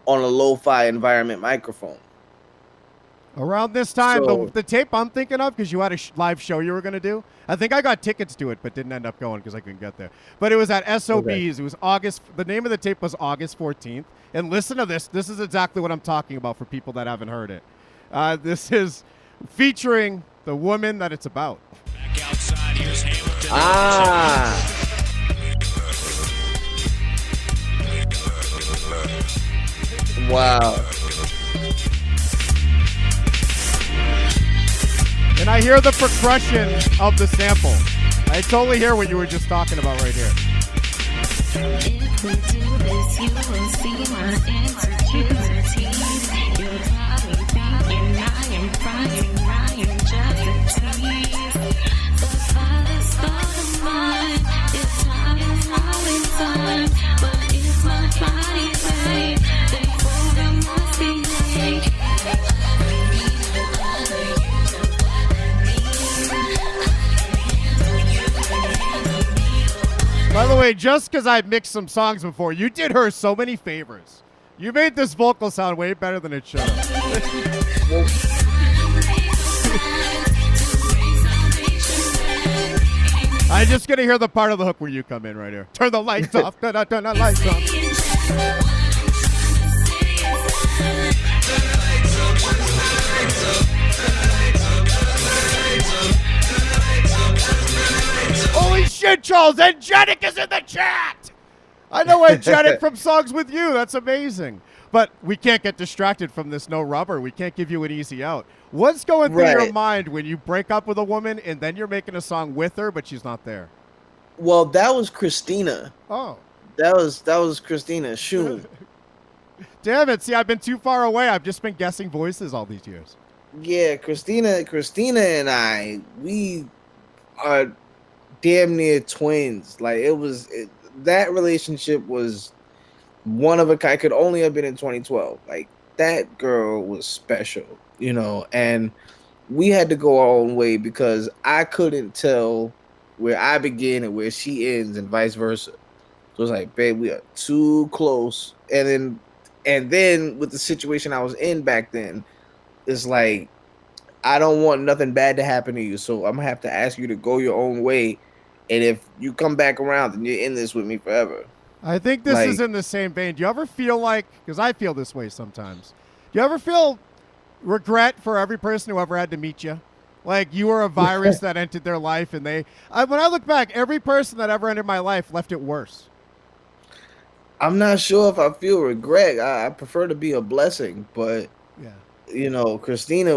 on a lo-fi environment microphone. Around this time, the tape I'm thinking of, because you had a live show you were going to do, I think I got tickets to it, but didn't end up going because I couldn't get there. But it was at SOB's. Okay. It was August. The name of the tape was August 14th. And listen to this. This is exactly what I'm talking about for people that haven't heard it. This is featuring the woman that it's about. Back outside, here's Hamilton. Wow. And I hear the progression of the sample. I totally hear what you were just talking about right here. If we do this, you will see my insecurities. You're probably thinking I am crying just a tease. The father's thought of mine, it's all in time. But it's my body, babe, therefore I must behave. By the way, just because I've mixed some songs before, you did her so many favors. You made this vocal sound way better than it should have. I'm just going to hear the part of the hook where you come in right here. Turn the lights off. Turn the lights off. Holy shit, Charles! Angelic is in the chat! I know Angelic from Songs With You. That's amazing. But we can't get distracted from this no rubber. We can't give you an easy out. What's going through your mind when you break up with a woman and then you're making a song with her, but she's not there? Well, that was Christina. Oh. That was Christina Shun. Damn it! See, I've been too far away. I've just been guessing voices all these years. Yeah, Christina and I, we are damn near twins. Like that relationship was one of a kind. Could only have been in 2012. Like that girl was special, you know, and we had to go our own way because I couldn't tell where I begin and where she ends, and vice versa. So it's like, babe, we are too close. And then with the situation I was in back then, it's like, I don't want nothing bad to happen to you, so I'm gonna have to ask you to go your own way. And if you come back around, then you're in this with me forever. I think this is in the same vein. Do you ever feel like, because I feel this way sometimes, do you ever feel regret for every person who ever had to meet you? Like you were a virus that entered their life, and when I look back, every person that ever entered my life left it worse. I'm not sure if I feel regret. I prefer to be a blessing, but yeah, you know, Christina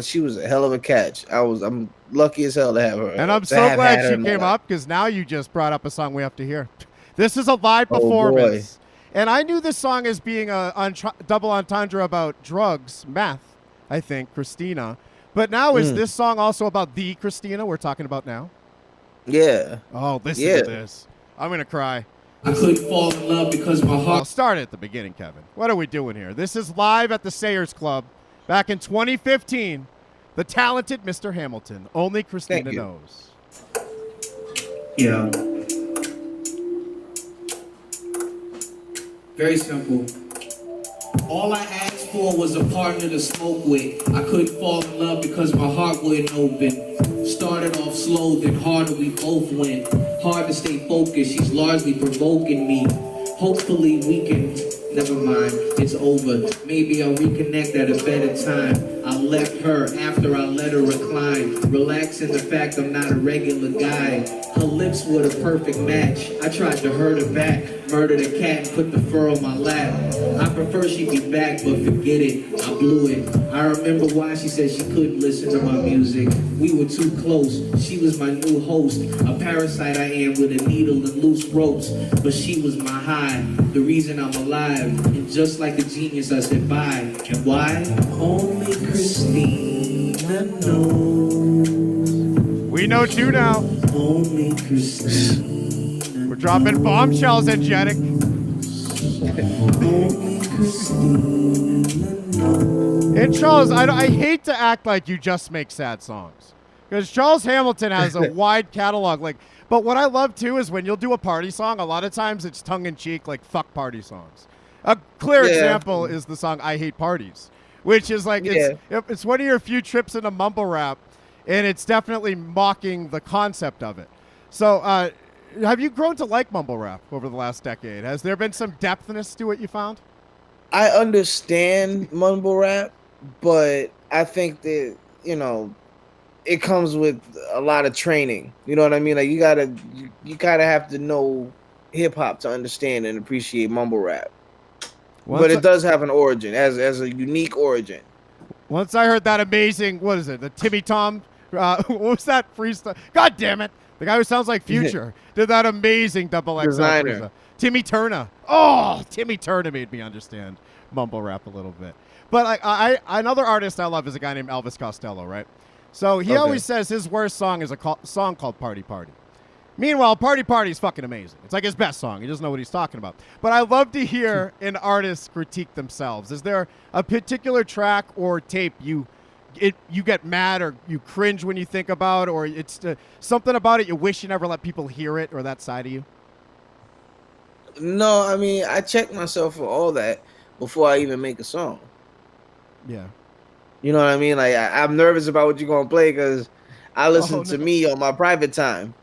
she was a hell of a catch. I'm lucky as hell to have her. And I'm so glad she came up, because now you just brought up a song we have to hear. This is a live performance. Boy. And I knew this song as being a double entendre about drugs, meth, I think, Christina. But now is this song also about the Christina we're talking about now? Yeah. Oh, listen to this. I'm going to cry. I couldn't fall in love because my heart... Well, start at the beginning, Kevin. What are we doing here? This is live at the Sayers Club back in 2015. The talented Mr. Hamilton. Only Christina knows. Yeah. Very simple. All I asked for was a partner to smoke with. I couldn't fall in love because my heart wouldn't open. Started off slow, then harder we both went. Hard to stay focused, she's largely provoking me. Hopefully we can, never mind, it's over. Maybe I'll reconnect at a better time. I left her after I let her recline. Relax in the fact I'm not a regular guy. Her lips were the perfect match. I tried to hurt her back. Murdered a cat and put the fur on my lap. I prefer she be back, but forget it, I blew it. I remember why she said she couldn't listen to my music. We were too close, she was my new host. A parasite I am with a needle and loose ropes. But she was my high, the reason I'm alive. And just like a genius I said bye. And why? Only Christina knows. We know too now. Only Christina. We're dropping bombshells, Angelic. And Charles, I hate to act like you just make sad songs, because Charles Hamilton has a wide catalog. But what I love too is when you'll do a party song, a lot of times it's tongue in cheek, like fuck party songs. A clear example is the song "I Hate Parties," which is like it's one of your few trips into mumble rap, and it's definitely mocking the concept of it. So. Have you grown to like mumble rap over the last decade? Has there been some depthness to it you found? I understand mumble rap, but I think that, you know, it comes with a lot of training. You know what I mean? Like you kind of have to know hip hop to understand and appreciate mumble rap. But it does have an origin, as a unique origin. Once I heard that amazing, what is it? The Timmy Tom, what was that freestyle? God damn it. The guy who sounds like Future did that amazing double XL freestyle. Timmy Turner. Oh, Timmy Turner made me understand mumble rap a little bit. But another artist I love is a guy named Elvis Costello, right? So he always says his worst song is a song called Party Party. Meanwhile, Party Party is fucking amazing. It's like his best song. He doesn't know what he's talking about. But I love to hear an artist critique themselves. Is there a particular track or tape you get mad or you cringe when you think about, or it's something about it you wish you never let people hear it, or that side of you? No, I mean, I check myself for all that before I even make a song. Yeah. You know what I mean? Like, I'm nervous about what you're going to play because I listen to me on my private time.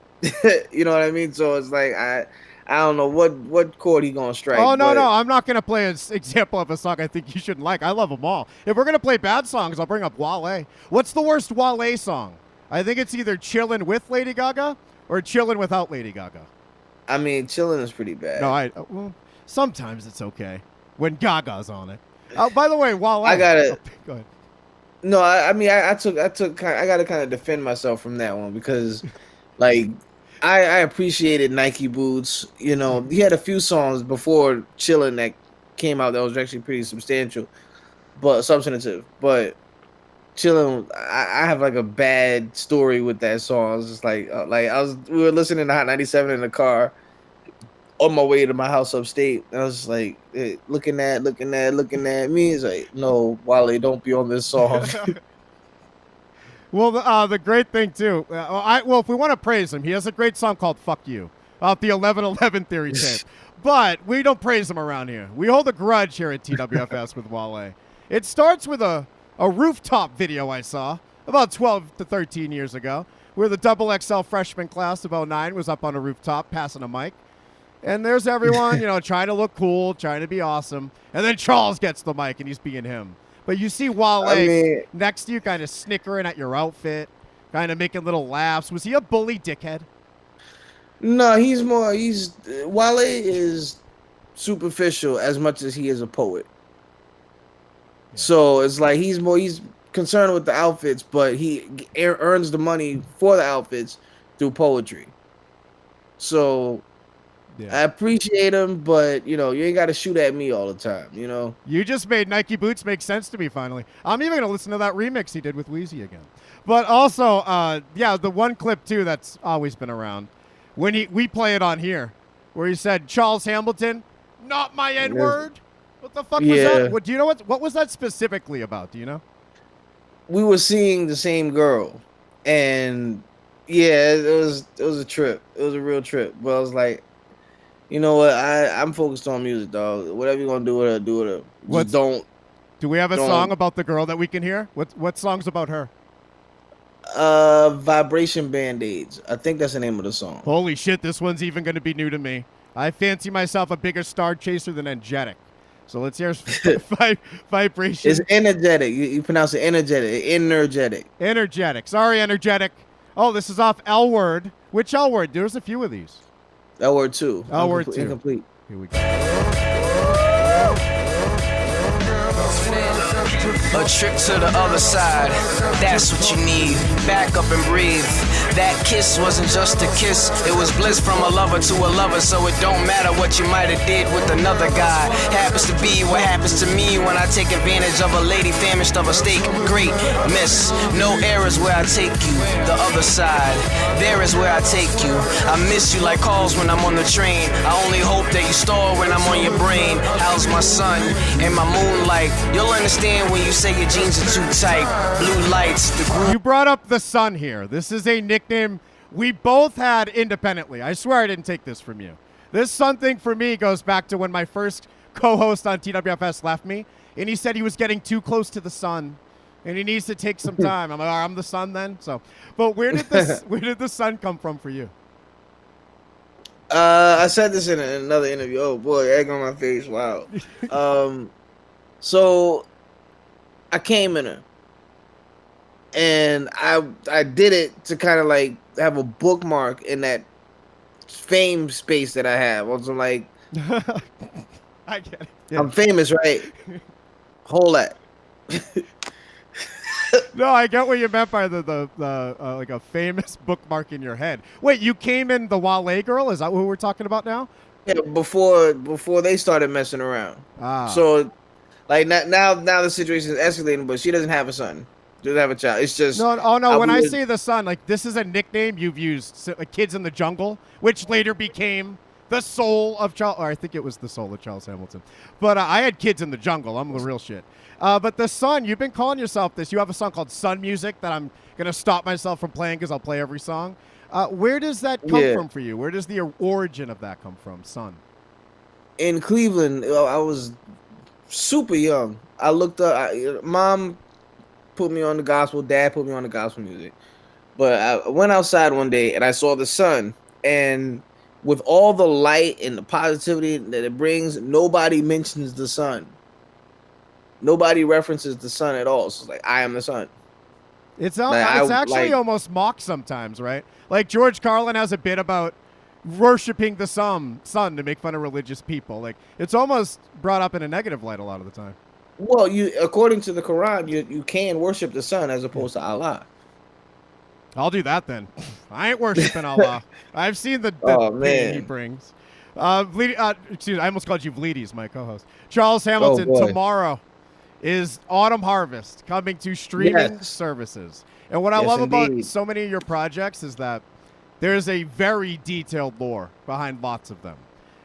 You know what I mean? So it's like, I don't know what chord he gonna strike. Oh, no, I'm not gonna play an example of a song I think you shouldn't like. I love them all. If we're gonna play bad songs, I'll bring up Wale. What's the worst Wale song? I think it's either Chillin' with Lady Gaga or Chillin' without Lady Gaga. I mean, Chillin' is pretty bad. No, well, sometimes it's okay when Gaga's on it. By the way, Wale. I gotta. Go ahead. No, I mean, I gotta kind of defend myself from that one because, like, I appreciated Nike boots. You know, he had a few songs before Chillin' that came out that was actually pretty substantial, but substantive. But Chillin', I have like a bad story with that song. I was just like we were listening to Hot 97 in the car on my way to my house upstate, and I was just like looking at me. It's like, no, Wale, don't be on this song. Well, the great thing too. If we want to praise him, he has a great song called "Fuck You" off the 1111 Theory tape. But we don't praise him around here. We hold a grudge here at TWFS with Wale. It starts with a rooftop video I saw about 12 to 13 years ago, where the double XL freshman class of 09 was up on a rooftop passing a mic. And there's everyone, trying to look cool, trying to be awesome. And then Charles gets the mic and he's being him. But you see Wale next to you kind of snickering at your outfit, kind of making little laughs. Was he a bully dickhead? No, Wale is superficial as much as he is a poet. Yeah. So it's like he's concerned with the outfits, but he earns the money for the outfits through poetry. So I appreciate him, but you ain't got to shoot at me all the time. You just made Nike boots make sense to me finally. I'm even gonna listen to that remix he did with Wheezy again. But also, the one clip too that's always been around when we play it on here, where he said Charles Hamilton, not my N-word. What the fuck was that? What do you know? What was that specifically about? Do you know? We were seeing the same girl, and it was a trip. It was a real trip. But I was like, you know what? I'm focused on music, dog. Whatever you're gonna do with her, do with her. Just do we have a song about the girl that we can hear? What song's about her? Vibration Band-Aids. I think that's the name of the song. Holy shit, this one's even gonna be new to me. I fancy myself a bigger star chaser than Energetic. So let's hear Vibration. It's energetic. You pronounce it energetic. Energetic. Energetic. Sorry, Energetic. Oh, this is off L Word. Which L Word? There's a few of these. L Word 2. L Word 2. Incomplete. Here we go. A trip to the other side, that's what you need. Back up and breathe. That kiss wasn't just a kiss, it was bliss from a lover to a lover. So it don't matter what you might have did with another guy. Happens to be what happens to me when I take advantage of a lady famished of a steak. Great miss, no errors where I take you. The other side, there is where I take you. I miss you like calls when I'm on the train. I only hope that you stall when I'm on your brain. How's my sun and my moonlight? You'll understand when you say your jeans are too tight. Blue lights, the groove. You brought up the sun here. This is a nickname we both had independently. I swear I didn't take this from you. This sun thing for me goes back to when my first co-host on TWFS left me, and he said he was getting too close to the sun, and he needs to take some time. I'm like, I'm the sun then. So, but where did the sun come from for you? I said this in another interview. Oh boy, egg on my face. Wow. So I came in her, and I did it to kind of like have a bookmark in that fame space that I have. Also, like, I get it. Yeah. I'm famous, right? Hold that. No, I get what you meant by the like a famous bookmark in your head. Wait, you came in the Wale girl? Is that what we're talking about now? Yeah, before they started messing around. So, like now the situation is escalating, but she doesn't have a son. She doesn't have a child. It's just no. Oh no! When I say the son, like this is a nickname you've used, like Kids in the Jungle, which later became the soul of Charles. Or I think it was the soul of Charles Hamilton. But I had Kids in the Jungle. I'm the real shit. But the Sun, you've been calling yourself this. You have a song called Sun Music that I'm going to stop myself from playing because I'll play every song. Where does that come from for you? Where does the origin of that come from, Sun? In Cleveland, I was super young. I looked up. Mom put me on the gospel. Dad put me on the gospel music. But I went outside one day and I saw the sun. And with all the light and the positivity that it brings, nobody mentions the sun. Nobody references the sun at all. So it's like, I am the sun. It's actually almost mocked sometimes, right? Like George Carlin has a bit about worshiping the sun to make fun of religious people. Like it's almost brought up in a negative light a lot of the time. Well, according to the Quran, you can worship the sun as opposed to Allah. I'll do that then. I ain't worshiping Allah. I've seen the Oh, pain man. he brings. Excuse me, I almost called you Vleeties, my co-host. Charles Hamilton, boy. tomorrow is Autumn Harvest coming to streaming Yes. services. And what I Yes, love about indeed. so many of your projects is that there's a very detailed lore behind lots of them.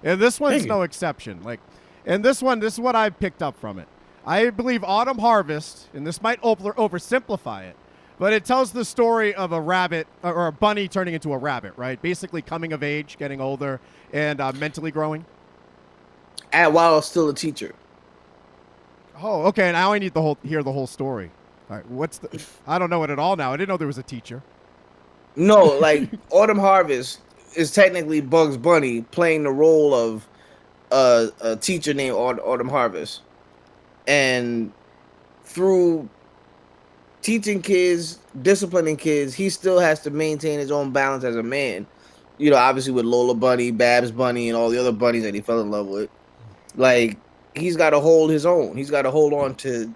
And this one's Thank you. no exception. Like, and this one, this is what I picked up from it. I believe Autumn Harvest, and this might oversimplify it, but it tells the story of a rabbit or a bunny turning into a rabbit, right? Basically coming of age, getting older, and mentally growing. While still a teacher. Oh, okay. Now I need to hear the whole story. All right, what's the? I don't know it at all now. I didn't know there was a teacher. No, like Autumn Harvest is technically Bugs Bunny playing the role of a teacher named Autumn Harvest, and through teaching kids, disciplining kids, he still has to maintain his own balance as a man. You know, obviously with Lola Bunny, Babs Bunny, and all the other bunnies that he fell in love with. Like, he's got to hold his own. He's got to hold on to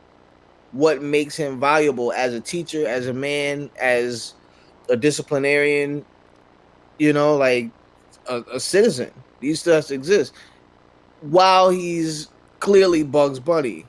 what makes him valuable as a teacher, as a man, as a disciplinarian, you know, like a citizen. He still has to exist while he's clearly Bugs Bunny.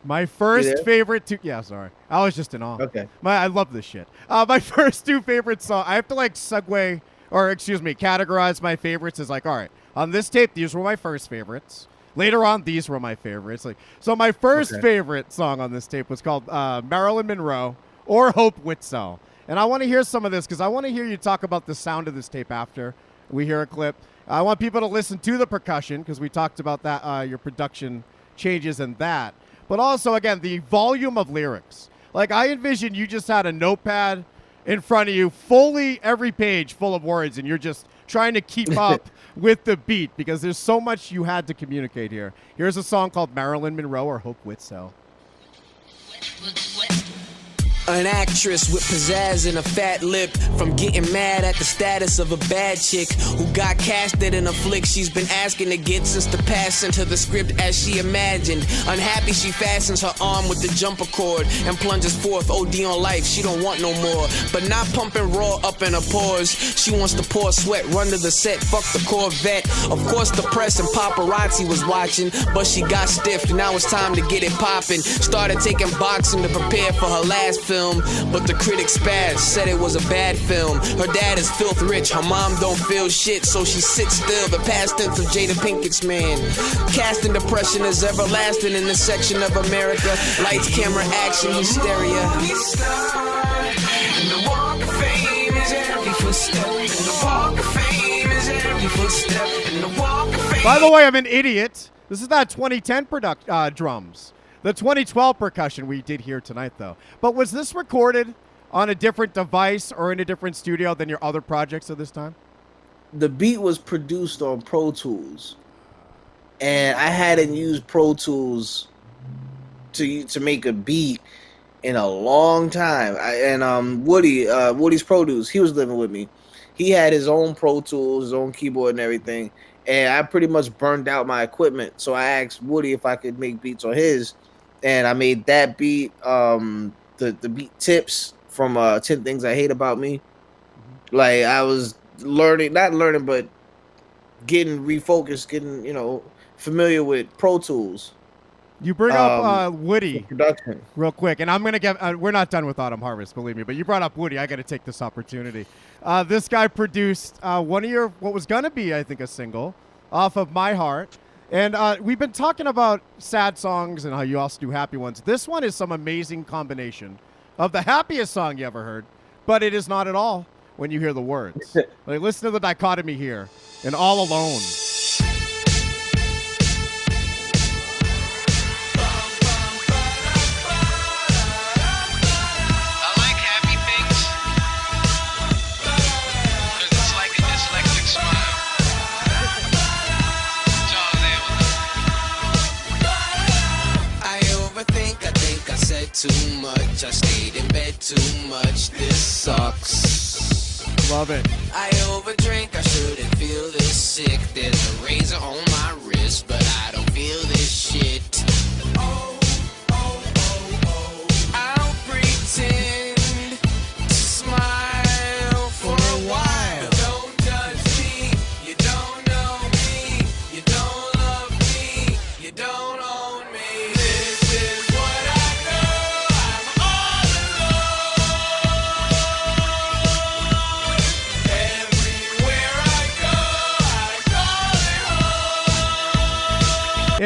My first You there? favorite two. Yeah, sorry. I was just in awe. Okay. I love this shit. My first two favorite songs. I have to like segue, or excuse me, categorize my favorites as like, all right, on this tape, these were my first favorites. Later on, these were my favorites. Like, so my first favorite song on this tape was called Marilyn Monroe or Hope Witzel. And I want to hear some of this because I want to hear you talk about the sound of this tape after we hear a clip. I want people to listen to the percussion because we talked about that, your production changes and that. But also, again, the volume of lyrics. Like, I envision you just had a notepad in front of you, fully every page full of words, and you're just trying to keep up with the beat because there's so much you had to communicate here. Here's a song called Marilyn Monroe or Hope Witzel. An actress with pizzazz and a fat lip, from getting mad at the status of a bad chick who got casted in a flick she's been asking to get since the past sent her the script as she imagined. Unhappy, she fastens her arm with the jumper cord and plunges forth OD on life. She don't want no more, but not pumping raw up in her pores. She wants to pour sweat, run to the set, fuck the Corvette. Of course the press and paparazzi was watching, but she got stiff. Now it's time to get it popping. Started taking boxing to prepare for her last film, but the critics spazzed, said it was a bad film. Her dad is filth rich, her mom don't feel shit, so she sits still. The past tense of Jada Pinkett's man. Casting depression is everlasting in this section of America. Lights, camera, action, hysteria. And the walk of fame is every footstep. And the walk of fame is every footstep. And the walk of fame. By the way, I'm an idiot. This is not 2010 drums. The 2012 percussion we did here tonight, though. But was this recorded on a different device or in a different studio than your other projects at this time? The beat was produced on Pro Tools, and I hadn't used Pro Tools to make a beat in a long time. Woody's produce, he was living with me. He had his own Pro Tools, his own keyboard and everything, and I pretty much burned out my equipment. So I asked Woody if I could make beats on his, and I made that beat, the beat tips from 10 Things I Hate About Me. Like, I was not learning, but getting refocused, getting, familiar with Pro Tools. You bring up Woody Production. real quick, and I'm going to get, we're not done with Autumn Harvest, believe me, but you brought up Woody. I got to take this opportunity. This guy produced one of your, what was going to be, I think, a single off of My Heart. And we've been talking about sad songs and how you also do happy ones. This one is some amazing combination of the happiest song you ever heard, but it is not at all when you hear the words. Like, listen to the dichotomy here. And All Alone. Too much, I stayed in bed too much, this sucks. Love it. I overdrink, I shouldn't feel this sick. There's a razor on my wrist, but I don't feel this shit. I'll pretend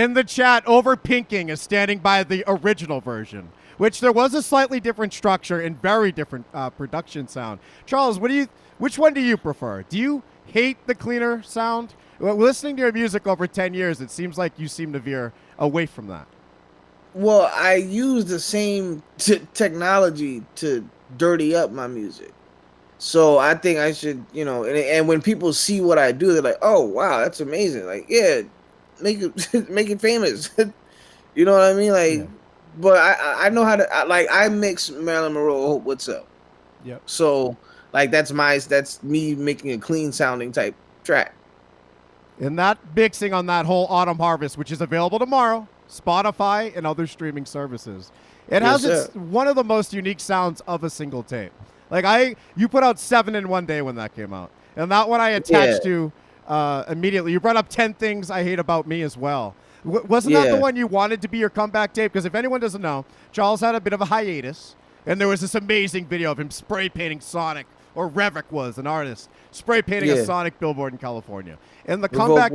In the chat, Overpinking is standing by the original version, which there was a slightly different structure and very different production sound. Charles, which one do you prefer? Do you hate the cleaner sound? Well, listening to your music over 10 years, it seems like you seem to veer away from that. Well, I use the same technology to dirty up my music. So I think I should, and when people see what I do, they're like, "Oh, wow, that's amazing!" Like, yeah, make it famous. You know what I mean? Like, yeah. But I know how to I mix Marilyn Monroe. What's up? Yep. So like that's me making a clean sounding type track. And that mixing on that whole Autumn Harvest, which is available tomorrow, Spotify and other streaming services. It has one of the most unique sounds of a single tape. Like you put out 7 in one day when that came out. And that one I attached to immediately. You brought up 10 Things I Hate About Me as well. Wasn't that the one you wanted to be your comeback tape? Because if anyone doesn't know, Charles had a bit of a hiatus. And there was this amazing video of him spray painting Sonic, or Revik was an artist, spray painting a Sonic billboard in California. And the comeback,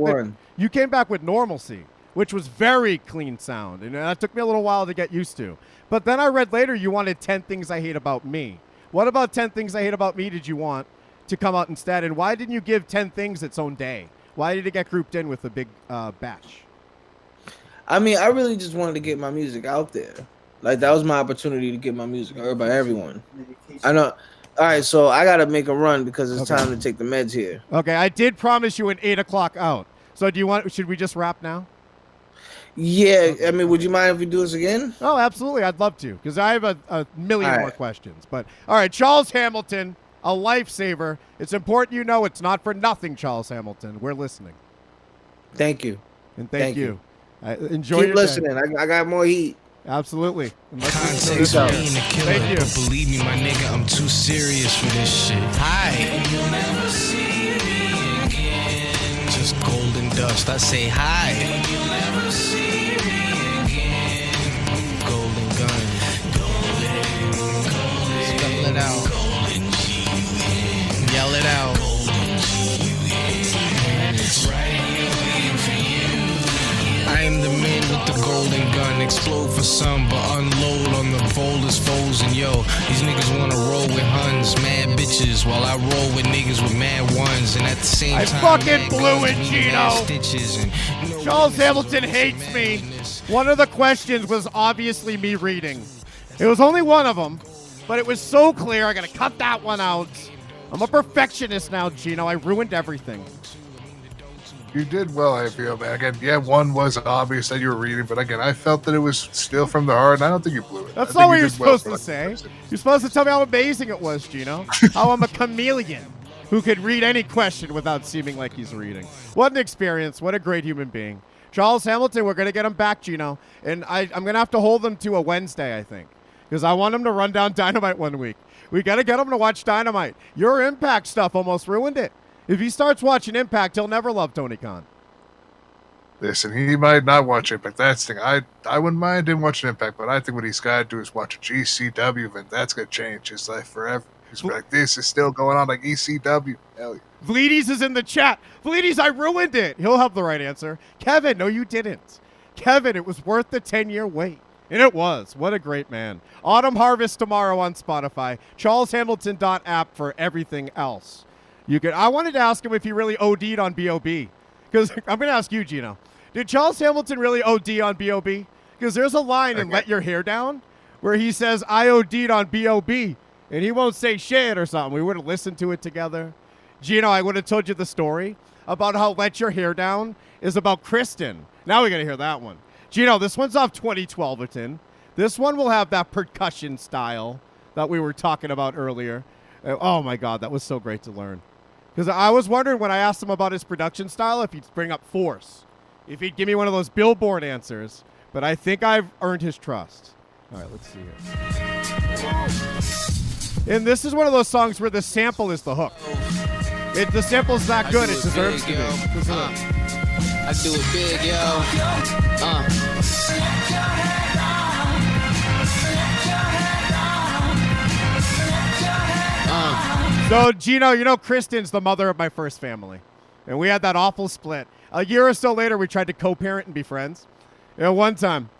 you came back with Normalcy, which was very clean sound. And that took me a little while to get used to. But then I read later you wanted 10 Things I Hate About Me. What about 10 Things I Hate About Me did you want to come out instead? And why didn't you give 10 Things its own day? Why did it get grouped in with a big batch? I mean, I really just wanted to get my music out there. Like, that was my opportunity to get my music heard by everyone. I know. All right, so I got to make a run because it's time to take the meds here. Okay, I did promise you an 8 o'clock out. So should we just wrap now? Yeah, I mean, would you mind if we do this again? Oh, absolutely. I'd love to, because I have a million more questions. But, all right, Charles Hamilton, a lifesaver. It's important you know it's not for nothing, Charles Hamilton. We're listening. Thank you. And thank you. Enjoy Keep listening. I got more heat. Absolutely. Context being a killer, Thank you. But believe me, my nigga, I'm too serious for this shit. Hi. You'll never see me again. Just golden dust. I say hi. You'll never see me again. Golden gun. Golden. Spell it out. Golden G-U-N. Yell it out. Golden G-U-N. It's right here waiting for you. I am the man with the golden gun. Explode for some, but unload on the boldest foes. And yo, these niggas wanna roll with Huns, mad bitches, while I roll with niggas with mad ones. And at the same time, fucking blew it, Gino. Charles Hamilton hates me. One of the questions was obviously me reading. It was only one of them, but it was so clear. I gotta cut that one out. I'm a perfectionist now, Gino. I ruined everything. You did well, I feel, man. Again, yeah, one was obvious that you were reading, but again, I felt that it was still from the heart, and I don't think you blew it. That's not what you're supposed to say. You're supposed to tell me how amazing it was, Gino. How I'm a chameleon who could read any question without seeming like he's reading. What an experience. What a great human being. Charles Hamilton, we're going to get him back, Gino. And I'm going to have to hold him to a Wednesday, I think, because I want him to run down Dynamite one week. We got to get him to watch Dynamite. Your Impact stuff almost ruined it. If he starts watching Impact, he'll never love Tony Khan. Listen, he might not watch Impact. That's the thing. I wouldn't mind him watching Impact, but I think what he's got to do is watch a GCW event. That's going to change his life forever. He's like, this is still going on like ECW. Hell yeah. Vleeties is in the chat. Vleeties, I ruined it. He'll have the right answer. Kevin, no, you didn't. Kevin, it was worth the 10-year wait. And it was. What a great man. Autumn Harvest tomorrow on Spotify. CharlesHamilton.app for everything else. I wanted to ask him if he really OD'd on B.o.B. Because I'm going to ask you, Gino. Did Charles Hamilton really OD on B.o.B.? Because there's a line in Let Your Hair Down where he says, I OD'd on B.o.B. And he won't say shit or something. We would have listened to it together. Gino, I would have told you the story about how Let Your Hair Down is about Kristen. Now we're going to hear that one. Gino, this one's off 2012-erton. This one will have that percussion style that we were talking about earlier. Oh, my God, that was so great to learn. Because I was wondering when I asked him about his production style if he'd bring up force, if he'd give me one of those Billboard answers. But I think I've earned his trust. All right, let's see here. And this is one of those songs where the sample is the hook. The sample's that good, it deserves to be. I do it big, yo. So, Gino, you know Kristen's the mother of my first family. And we had that awful split. A year or so later, we tried to co-parent and be friends. And one time,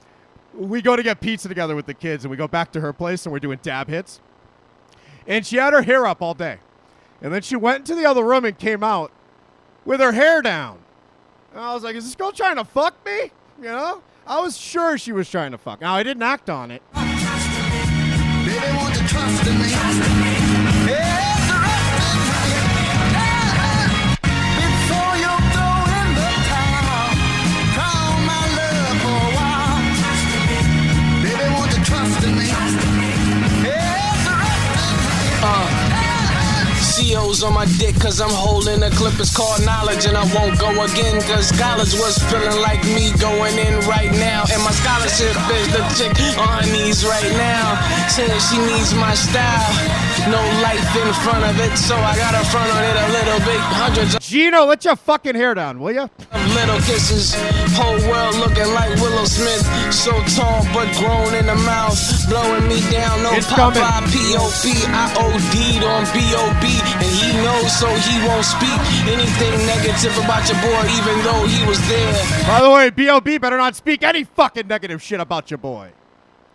we go to get pizza together with the kids, and we go back to her place, and we're doing dab hits. And she had her hair up all day. And then she went into the other room and came out with her hair down. And I was like, is this girl trying to fuck me? You know? I was sure she was trying to fuck. Now, I didn't act on it. Baby, won't you trust in me? Yeah, before you throw in the towel, call my love for a while. Baby, won't you trust in me? CO's on my dick cause I'm holding a clip. It's called knowledge and I won't go again cause college was feeling like me going in right now. And my scholarship is the chick on her knees right now, saying she needs my style. No life in front of it, so I gotta front on it a little bit. Hundreds of Gino, let your fucking hair down, will ya? little kisses. Whole world looking like Willow Smith. So tall but grown in the mouth, blowing me down. No It's Popeye, coming. P.O.B. I OD'd on B.o.B. And he knows so he won't speak anything negative about your boy even though he was there. By the way, B.o.B. better not speak any fucking negative shit about your boy.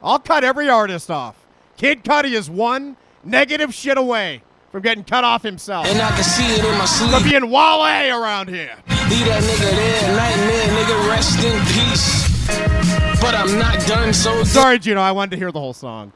I'll cut every artist off. Kid Cudi is one negative shit away from getting cut off himself. And I can see it in my From sleep. being Wale around here. Leave that nigga there, nightmare, nigga, rest in peace. But I'm not done, so Sorry, Gino, I wanted to hear the whole song.